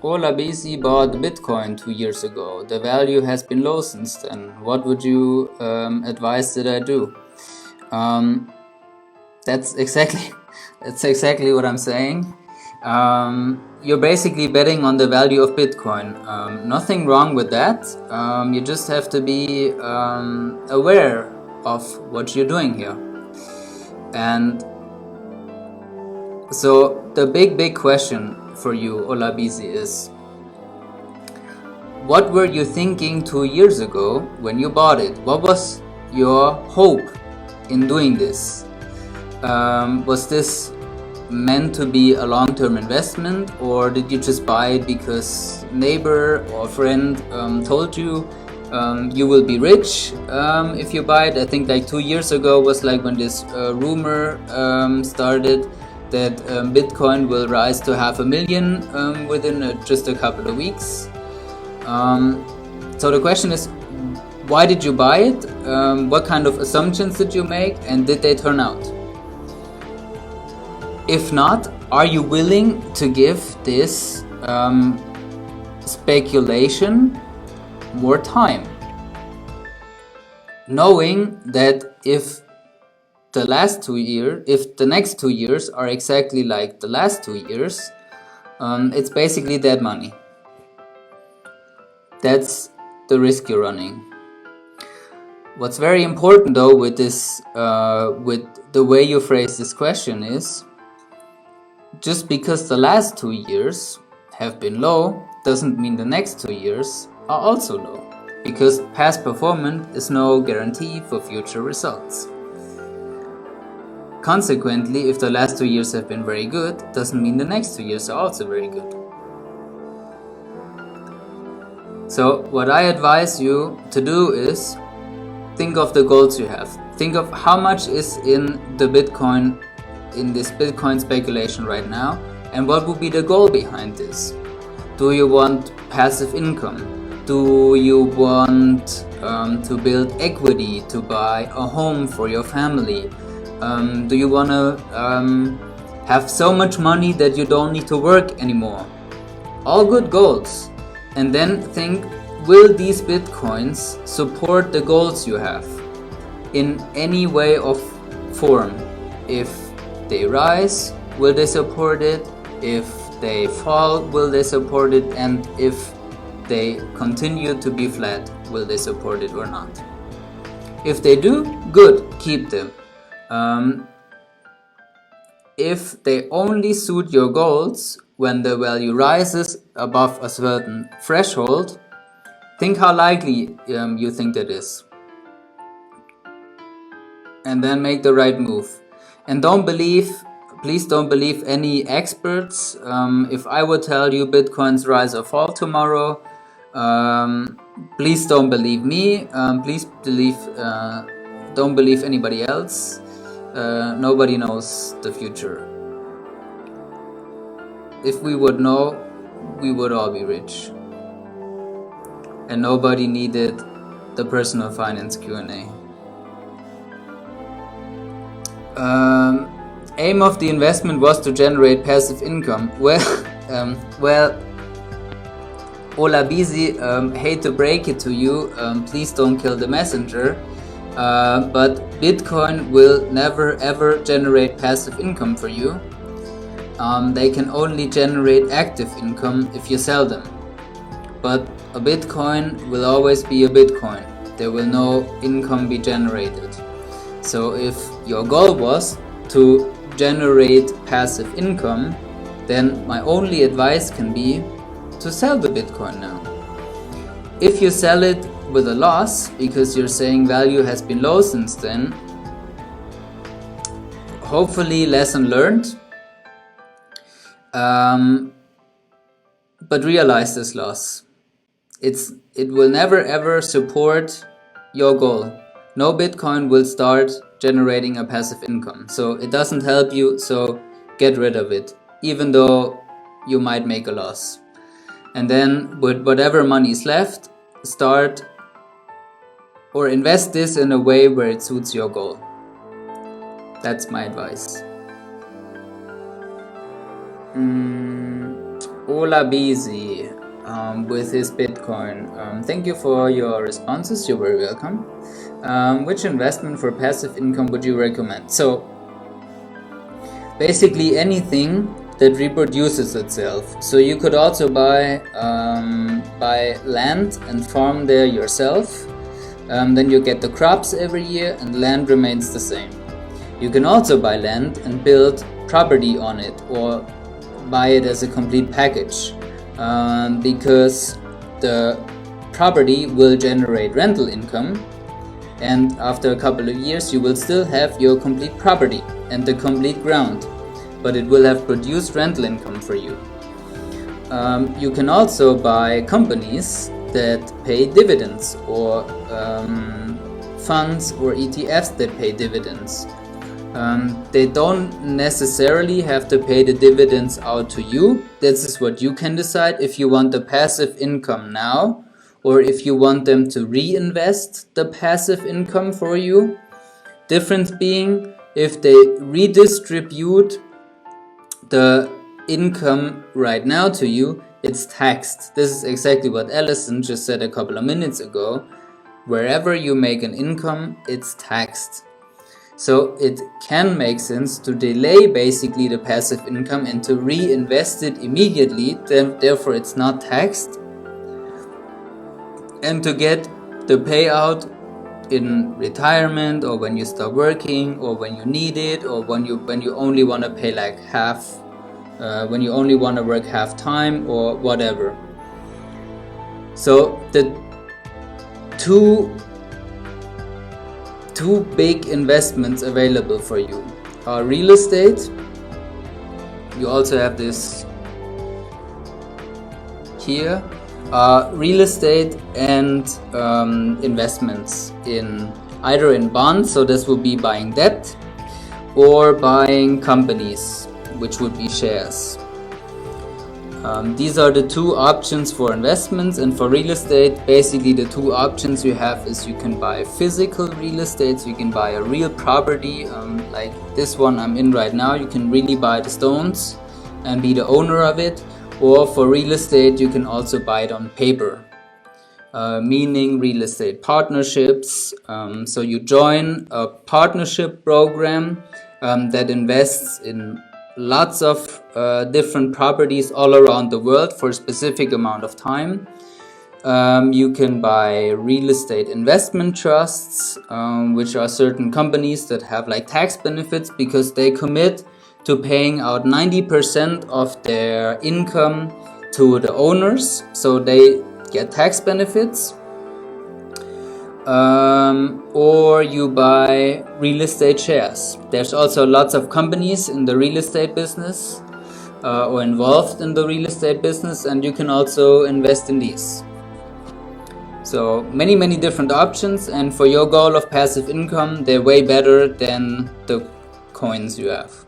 Ola BC bought Bitcoin 2 years ago. The value has been low since then. What would you advise that I do? That's exactly what I'm saying. You're basically betting on the value of Bitcoin. Nothing wrong with that. You just have to be aware of what you're doing here. And so the big question for you, Olabisi, is what were you thinking 2 years ago when you bought it? What was your hope in doing this? Was this meant to be a long-term investment, or did you just buy it because neighbor or friend told you you will be rich if you buy it? I think like 2 years ago was like when this rumor started that Bitcoin will rise to 500,000 within just a couple of weeks. So the question is, why did you buy it? What kind of assumptions did you make, and did they turn out? If not, are you willing to give this speculation more time? Knowing that if the next 2 years are exactly like the last 2 years, it's basically dead money. That's the risk you're running. What's very important though with this, with the way you phrase this question is, just because the last 2 years have been low doesn't mean the next 2 years are also low, because past performance is no guarantee for future results. Consequently, if the last 2 years have been very good, doesn't mean the next 2 years are also very good. So what I advise you to do is think of the goals you have. Think of how much is in this Bitcoin speculation right now, and what would be the goal behind this. Do you want passive income? Do you want to build equity to buy a home for your family? Do you want to have so much money that you don't need to work anymore? All good goals. And then think, will these Bitcoins support the goals you have in any way or form? If they rise, will they support it? If they fall, will they support it? And if they continue to be flat, will they support it or not? If they do, good, keep them. If they only suit your goals when the value rises above a certain threshold, think how likely you think that is. And then make the right move. And please don't believe any experts. If I would tell you Bitcoin's rise or fall tomorrow, please don't believe me. Don't believe anybody else. Nobody knows the future. If we would know, we would all be rich. And nobody needed the Personal Finance Q&A. Aim of the investment was to generate passive income. Well, Olabisi, hate to break it to you, please don't kill the messenger. But Bitcoin will never ever generate passive income for you. They can only generate active income if you sell them. But a Bitcoin will always be a Bitcoin. There will no income be generated. So if your goal was to generate passive income, then my only advice can be to sell the Bitcoin now. If you sell it with a loss because you're saying value has been low since then, hopefully lesson learned, but realize this loss. It will never ever support your goal. No Bitcoin will start generating a passive income, so it doesn't help you, so get rid of it, even though you might make a loss. And then with whatever money is left, start or invest this in a way where it suits your goal. That's my advice. Ola Busy with his Bitcoin. Thank you for your responses. You're very welcome. Which investment for passive income would you recommend? So basically anything that reproduces itself. So you could also buy land and farm there yourself. Then you get the crops every year and land remains the same. You can also buy land and build property on it, or buy it as a complete package, because the property will generate rental income, and after a couple of years you will still have your complete property and the complete ground, but it will have produced rental income for you. You can also buy companies that pay dividends, or funds or ETFs that pay dividends. They don't necessarily have to pay the dividends out to you. This is what you can decide if you want the passive income now, or if you want them to reinvest the passive income for you. Difference being, if they redistribute the income right now to you, it's taxed. This is exactly what Allison just said a couple of minutes ago. Wherever you make an income, it's taxed. So it can make sense to delay basically the passive income and to reinvest it immediately, therefore it's not taxed, and to get the payout in retirement, or when you stop working, or when you need it, or when you only want to pay like half, when you only want to work half time or whatever. So the two big investments available for you are real estate. You also have this here, real estate and investments in either in bonds, so this would be buying debt, or buying companies, which would be shares. These are the two options for investments, and for real estate, basically the two options you have is you can buy physical real estate, so you can buy a real property, like this one I'm in right now. You can really buy the stones and be the owner of it, or for real estate you can also buy it on paper, meaning real estate partnerships. So you join a partnership program that invests in lots of different properties all around the world for a specific amount of time. You can buy real estate investment trusts, which are certain companies that have like tax benefits because they commit to paying out 90% of their income to the owners, so they get tax benefits. Or you buy real estate shares. There's also lots of companies in the real estate business, or involved in the real estate business, and you can also invest in these. So many different options, and for your goal of passive income, they're way better than the coins you have.